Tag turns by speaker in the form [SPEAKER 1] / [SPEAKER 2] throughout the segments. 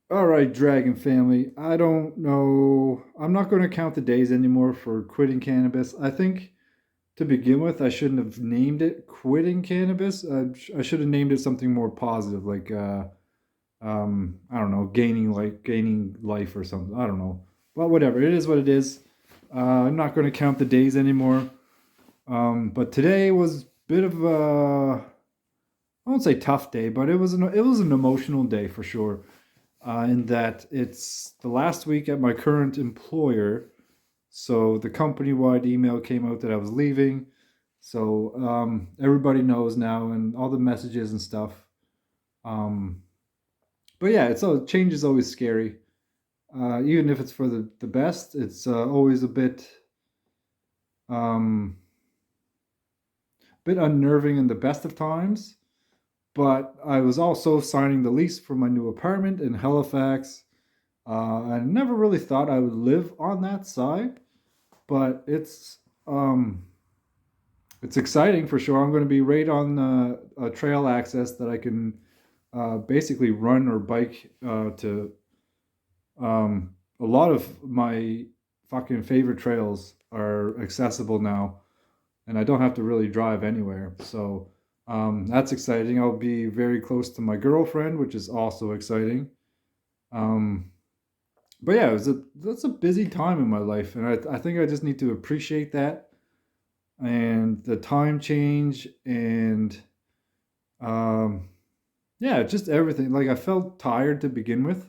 [SPEAKER 1] All right, Dragon family. I don't know. I'm not going to count the days anymore for quitting cannabis. I think to begin with, I shouldn't have named it quitting cannabis. I should have named it something more positive, like I don't know, gaining life or something. I don't know. But whatever, it is what it is. I'm not going to count the days anymore. But today was a bit of a, I won't say tough day, but it was an emotional day for sure. In that it's the last week at my current employer. So the company wide email came out that I was leaving. So everybody knows now, and all the messages and stuff. Um, but yeah, change is always scary. Even if it's for the best, it's always a um, bit unnerving in the best of times. But I was also signing the lease for my new apartment in Halifax. I never really thought I would live on that side, but it's exciting for sure. I'm going to be right on a trail access that I can basically run or bike to a lot of my fucking favorite trails are accessible now, and I don't have to really drive anywhere. So that's exciting. I'll be very close to my girlfriend, which is also exciting. Um, but yeah, that's a busy time in my life, and I think I just need to appreciate that and the time change and um, yeah, just everything. Like I felt tired to begin with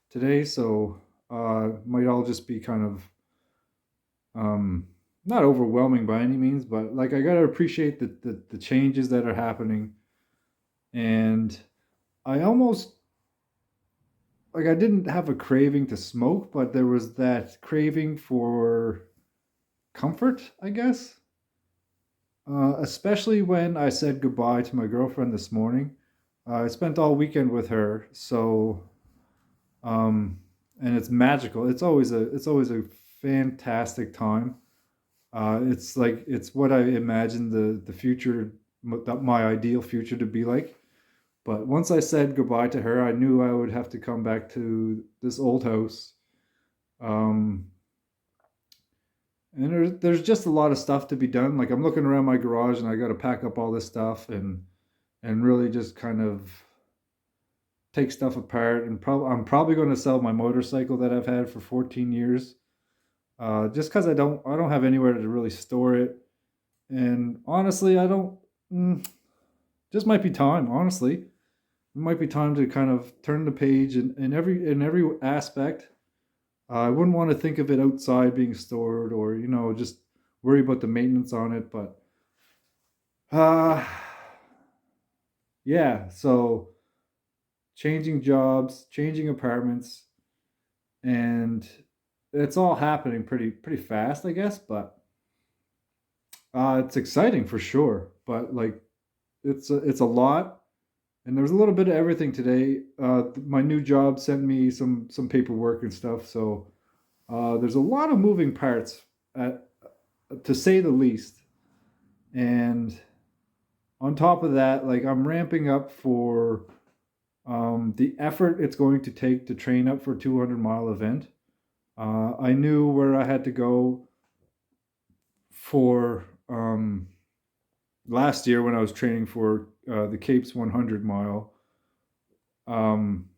[SPEAKER 1] today, so might all just be kind of um, not overwhelming by any means, but like I gotta appreciate the changes that are happening, and I almost like I didn't have a craving to smoke, but there was that craving for comfort, I guess. Especially when I said goodbye to my girlfriend this morning. I spent all weekend with her, so um, and it's magical. It's always a fantastic time. It's like it's what I imagined the future, my ideal future to be like. But once I said goodbye to her, I knew I would have to come back to this old house. Um, and there's just a lot of stuff to be done. Like I'm looking around my garage and I got to pack up all this stuff and really just kind of take stuff apart. And I'm probably going to sell my motorcycle that I've had for 14 years, just because I don't have anywhere to really store it. And honestly, I don't. Just might be time. Honestly, it might be time to kind of turn the page in every aspect. I wouldn't want to think of it outside being stored or just worry about the maintenance on it. But uh, yeah, so changing jobs, changing apartments, and it's all happening pretty fast, I guess. But it's exciting for sure. But like, it's a lot, and there's a little bit of everything today. My new job sent me some paperwork and stuff, so there's a lot of moving parts, at, to say the least. And on top of that, like I'm ramping up for the effort it's going to take to train up for a 200-mile event. I knew where I had to go for last year when I was training for the Capes 100 mile. Um,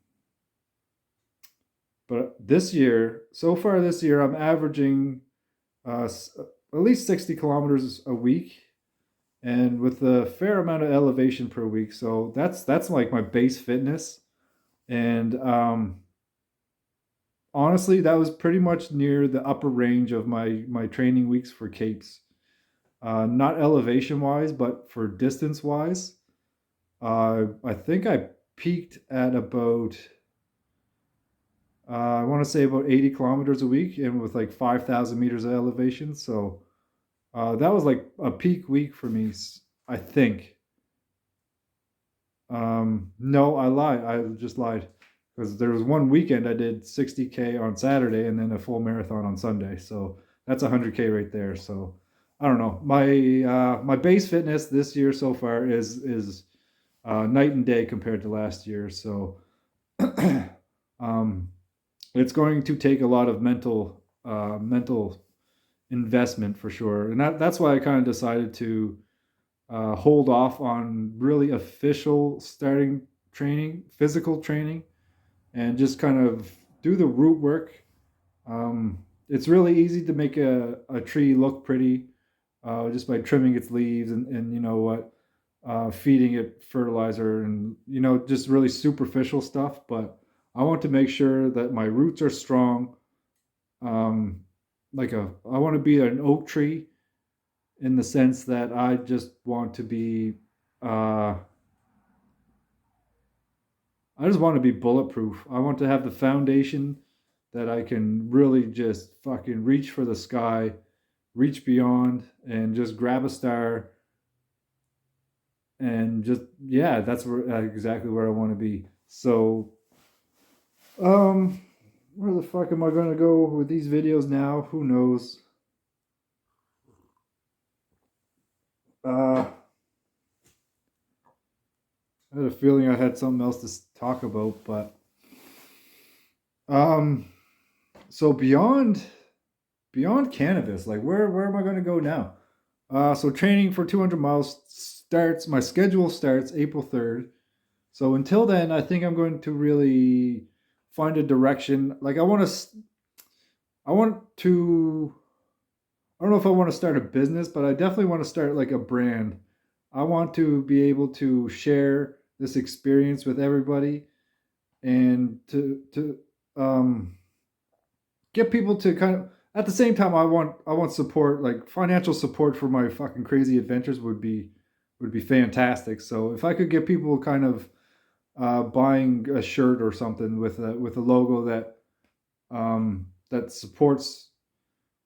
[SPEAKER 1] but this year, so far this year, I'm averaging at least 60 kilometers a week, and with a fair amount of elevation per week. So that's like my base fitness, and honestly, that was pretty much near the upper range of my training weeks for capes. Not elevation wise, but for distance wise. I think I peaked at about I want to say about 80 kilometers a week, and with like 5,000 meters of elevation. So that was like a peak week for me, I think. No, I lied. I just lied because there was one weekend I did 60K on Saturday and then a full marathon on Sunday. So that's 100K right there. So I don't know. My base fitness this year so far is night and day compared to last year. So Um, it's going to take a lot of mental investment for sure, and that's why I kind of decided to hold off on really official starting training, physical training, and just kind of do the root work. It's really easy to make a tree look pretty just by trimming its leaves and you know what, feeding it fertilizer and you know just really superficial stuff. But I want to make sure that my roots are strong. Um, I want to be an oak tree in the sense that I just want to be uh, I just want to be bulletproof. I want to have the foundation that I can really just fucking reach for the sky, reach beyond, and just grab a star, and just yeah, that's exactly where I want to be. So, um, where the fuck am I gonna go with these videos now? Who knows? I had a feeling I had something else to talk about, but um, so beyond cannabis, like where am I gonna go now? So training for 200 miles starts. My schedule starts April 3rd. So until then, I think I'm going to really find a direction. Like I want to. I don't know if I want to start a business, but I definitely want to start like a brand. I want to be able to share this experience with everybody and to um, get people to kind of at the same time I want support, like financial support for my fucking crazy adventures would be fantastic. So if I could get people kind of buying a shirt or something with a logo that supports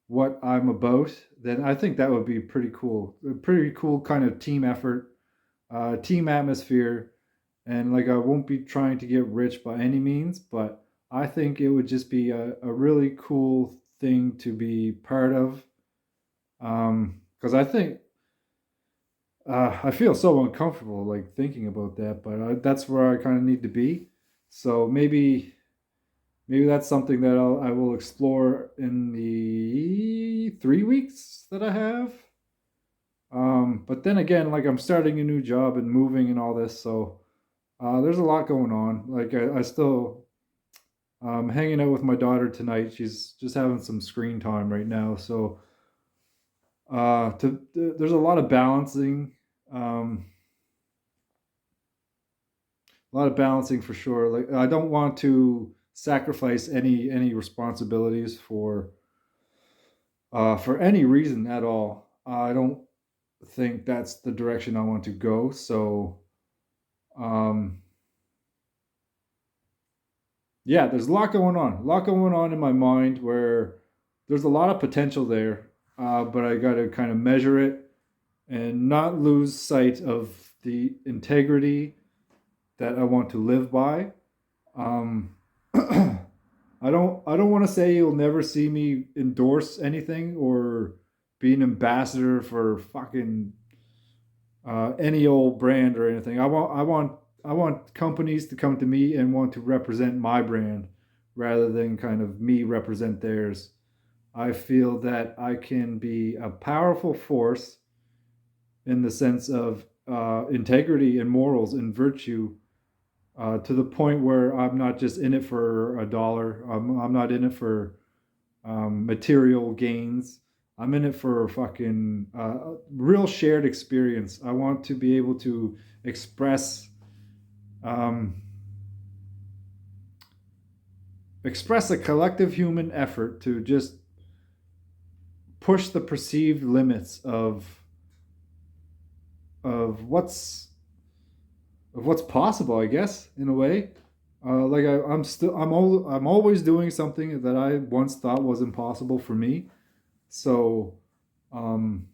[SPEAKER 1] what I'm about, then I think that would be pretty cool. A pretty cool kind of team effort, team atmosphere, and like I won't be trying to get rich by any means, but I think it would just be a really cool thing to be part of. Because I think I feel so uncomfortable like thinking about that, but that's where I kind of need to be. So maybe that's something that I will explore in the 3 weeks that I have. But then again, like I'm starting a new job and moving and all this, so there's a lot going on. Like I still hanging out with my daughter tonight. She's just having some screen time right now, so there's a lot of balancing, um, a lot of balancing for sure. Like I don't want to sacrifice any responsibilities for any reason at all. I don't think that's the direction I want to go. So, um, yeah, there's a lot going on in my mind where there's a lot of potential there, but I got to kind of measure it and not lose sight of the integrity that I want to live by. Um, I don't want to say you'll never see me endorse anything or be an ambassador for fucking any old brand or anything. I want companies to come to me and want to represent my brand rather than kind of me represent theirs. I feel that I can be a powerful force in the sense of integrity and morals and virtue to the point where I'm not just in it for a dollar. I'm not in it for material gains. I'm in it for fucking real shared experience. I want to be able to express um, express a collective human effort to just push the perceived limits of what's possible. I guess in a way, I'm always doing something that I once thought was impossible for me. So um,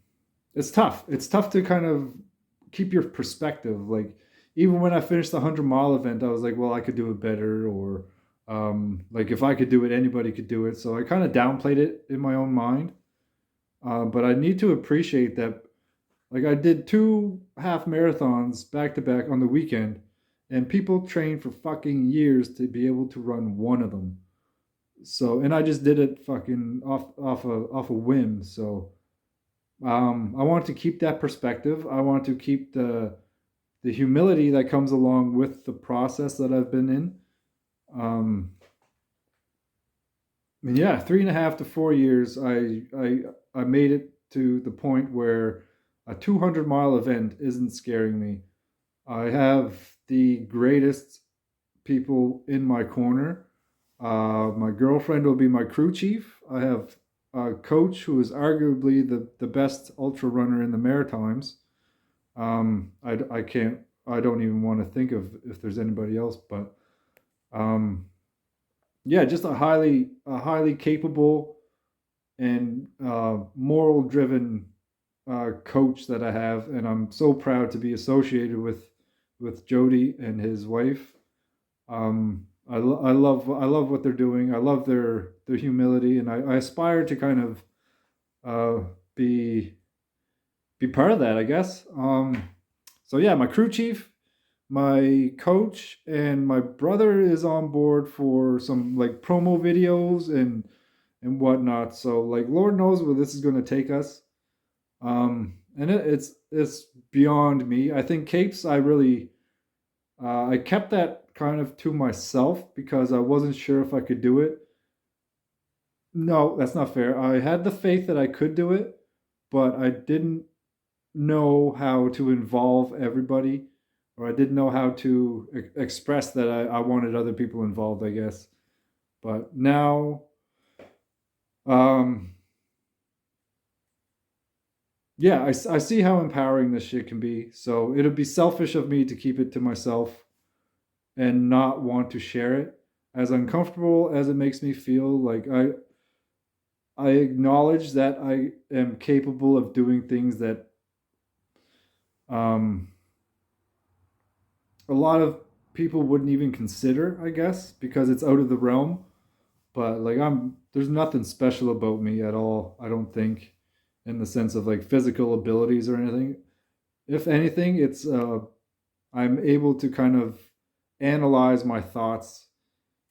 [SPEAKER 1] it's tough. It's tough to kind of keep your perspective. Like even when I finished the 100 mile event, I was like, well, I could do it better, or like if I could do it, anybody could do it. So I kind of downplayed it in my own mind. But I need to appreciate that. Like I did two half marathons back to back on the weekend, and people train for fucking years to be able to run one of them. So, and I just did it fucking off a whim. So, I want to keep that perspective. I want to keep the humility that comes along with the process that I've been in. Um, yeah, 3.5 to 4 years, I made it to the point where a 200-mile event isn't scaring me. I have the greatest people in my corner. My girlfriend will be my crew chief. I have a coach who is arguably the best ultra runner in the Maritimes. I can't, I don't even want to think of if there's anybody else, but um, yeah, just a highly capable and moral driven coach that I have, and I'm so proud to be associated with Jody and his wife. I love what they're doing. I love their humility, and I aspire to kind of uh, be be part of that, I guess. So yeah, my crew chief, my coach, and my brother is on board for some like promo videos and whatnot. So like, Lord knows where this is going to take us. And it's beyond me. I think capes. I kept that kind of to myself because I wasn't sure if I could do it. No, that's not fair. I had the faith that I could do it, but I didn't know how to involve everybody, or I didn't know how to express that I wanted other people involved, I guess. But now, um, yeah, I see how empowering this shit can be. So it'd be selfish of me to keep it to myself and not want to share it. As uncomfortable as it makes me feel, like I acknowledge that I am capable of doing things that um, a lot of people wouldn't even consider, I guess, because it's out of the realm. But like, there's nothing special about me at all, I don't think, in the sense of like physical abilities or anything. If anything, it's I'm able to kind of analyze my thoughts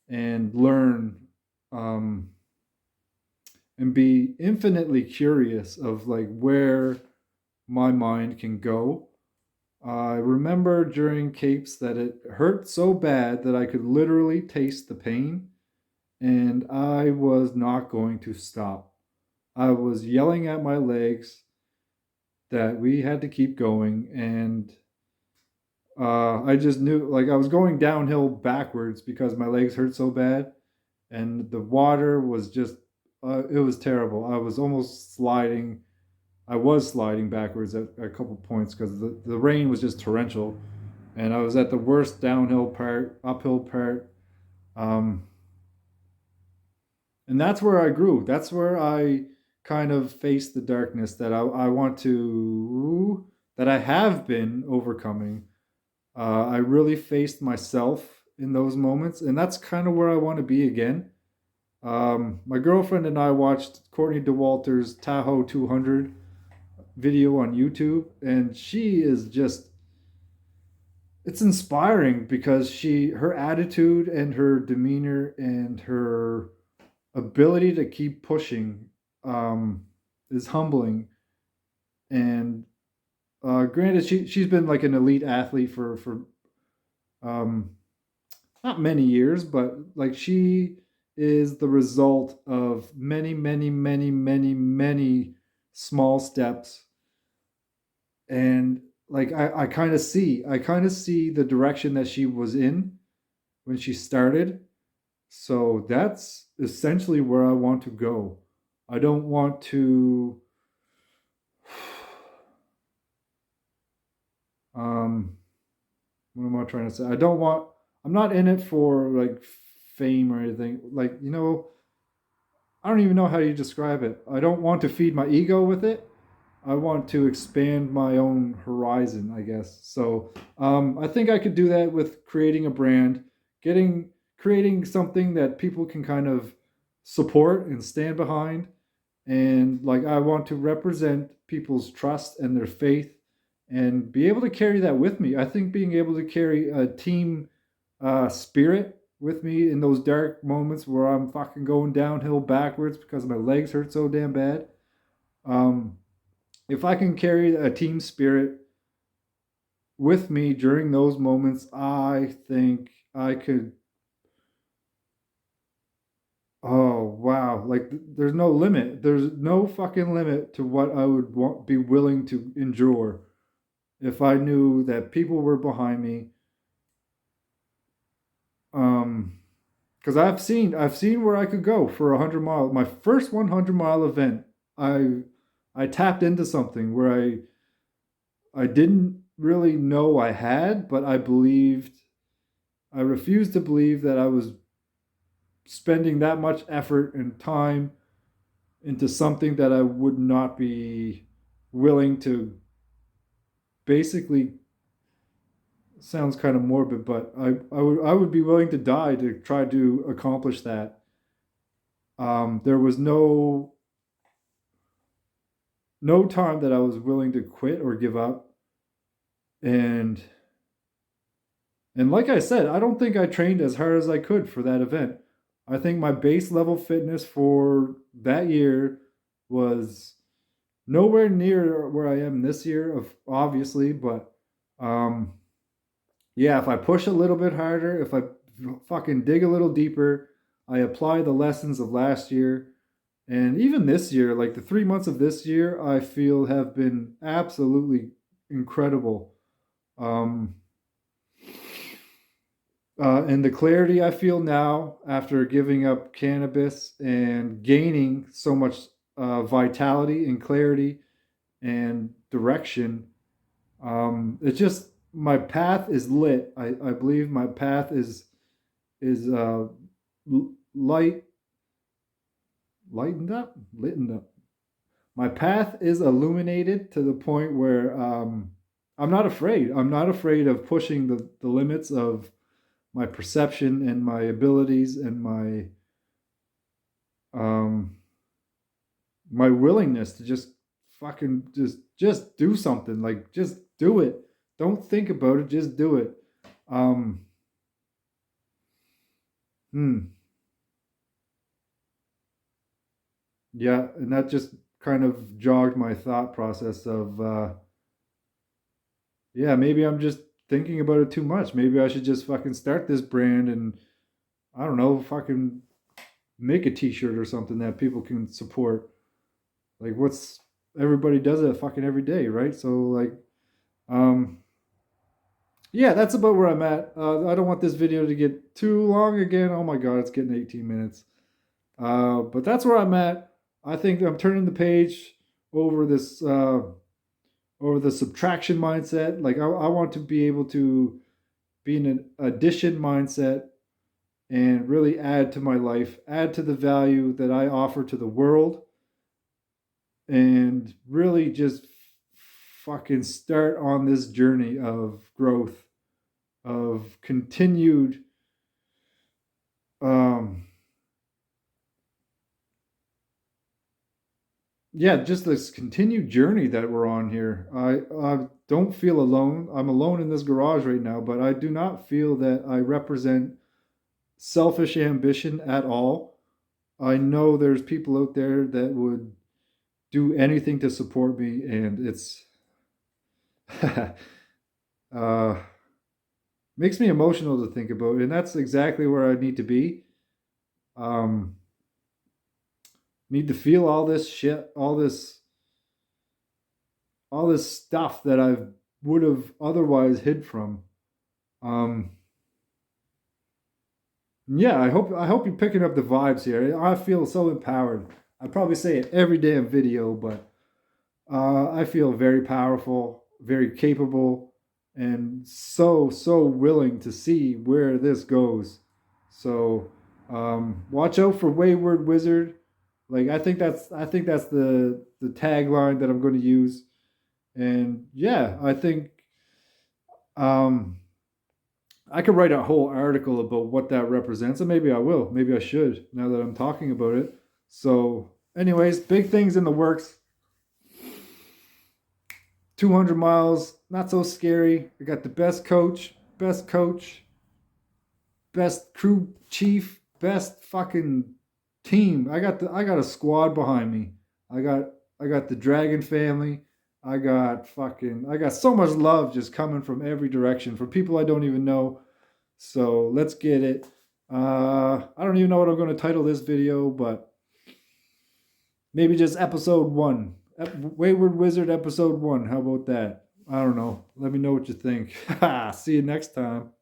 [SPEAKER 1] and learn, um, and be infinitely curious of like where my mind can go. I remember during capes that it hurt so bad that I could literally taste the pain, and I was not going to stop. I was yelling at my legs that we had to keep going, and I just knew, like, I was going downhill backwards because my legs hurt so bad, and the water was just, it was terrible. I was almost sliding. I was sliding backwards at a couple points because the rain was just torrential, and I was at the worst downhill part, uphill part. Um, and that's where I grew. That's where I kind of faced the darkness that I want to, that I have been overcoming. I really faced myself in those moments, and that's kind of where I want to be again. My girlfriend and I watched Courtney DeWalter's Tahoe 200 video on YouTube, and she is just, it's inspiring because her attitude and her demeanor and her ability to keep pushing um, is humbling. And granted, she's been like an elite athlete for um, not many years, but like she is the result of many, many, many, many, many small steps. And like I kind of see the direction that she was in when she started. So that's essentially where I want to go. I don't want to um what am I trying to say? I'm not in it for like fame or anything. Like, I don't even know how you describe it. I don't want to feed my ego with it. I want to expand my own horizon, I guess. So I think I could do that with creating a brand, getting creating something that people can kind of support and stand behind. And like, I want to represent people's trust and their faith and be able to carry that with me. I think being able to carry a team spirit with me in those dark moments where I'm fucking going downhill backwards because my legs hurt so damn bad. Um, if I can carry a team spirit with me during those moments, I think I could. Oh wow! Like there's no limit. There's no fucking limit to what I would be willing to endure if I knew that people were behind me. Um, because I've seen where I could go for 100 miles. My first 100-mile event, I tapped into something where I didn't really know I had, but I believed. I refused to believe that I was spending that much effort and time into something that I would not be willing to basically. Sounds kind of morbid, but I would be willing to die to try to accomplish that. There was no time that I was willing to quit or give up. And like I said, I don't think I trained as hard as I could for that event. I think my base level fitness for that year was nowhere near where I am this year, of obviously, but um, yeah, if I push a little bit harder, if I fucking dig a little deeper, I apply the lessons of last year, and even this year, like the 3 months of this year, I feel have been absolutely incredible. Um, and the clarity I feel now after giving up cannabis and gaining so much vitality and clarity and direction, it's just my path is lit. I believe my path is light lightened up, lightened up. My path is illuminated to the point where I'm not afraid. I'm not afraid of pushing the limits of my perception and my abilities and um, my willingness to just fucking just do something. Like just do it. Don't think about it. Just do it. Um, hmm. Yeah, and that just kind of jogged my thought process of yeah, maybe I'm just thinking about it too much. Maybe I should just fucking start this brand and I don't know, fucking make a t-shirt or something that people can support. Like what's everybody does it fucking every day, right? So like um yeah, that's about where I'm at. I don't want this video to get too long again. Oh my god, it's getting 18 minutes. But that's where I'm at. I think I'm turning the page over this over the subtraction mindset. Like I want to be able to be in an addition mindset and really add to my life, add to the value that I offer to the world, and really just fucking start on this journey of growth, of continued um yeah, just this continued journey that we're on here. I don't feel alone. I'm alone in this garage right now, but I do not feel that I represent selfish ambition at all. I know there's people out there that would do anything to support me, and it's uh, makes me emotional to think about, and that's exactly where I need to be. Um, need to feel all this shit, all this stuff that I would have otherwise hid from. Um, yeah, I hope you're picking up the vibes here. I feel so empowered. I probably say it every damn video, but I feel very powerful, very capable, and so willing to see where this goes. So watch out for Wayward Wizard. Like I think that's the tagline that I'm going to use. And yeah, I think um, I could write a whole article about what that represents, and maybe I will. Maybe I should now that I'm talking about it. So, anyways, big things in the works. 200 miles not so scary. I got the best coach, best crew chief, best fucking team. I got a squad behind me. I got I got the Dragon family. I got so much love just coming from every direction from people I don't even know. So let's get it. I don't even know what I'm going to title this video, but maybe just episode one. Wayward Wizard episode one. How about that? I don't know. Let me know what you think. See you next time.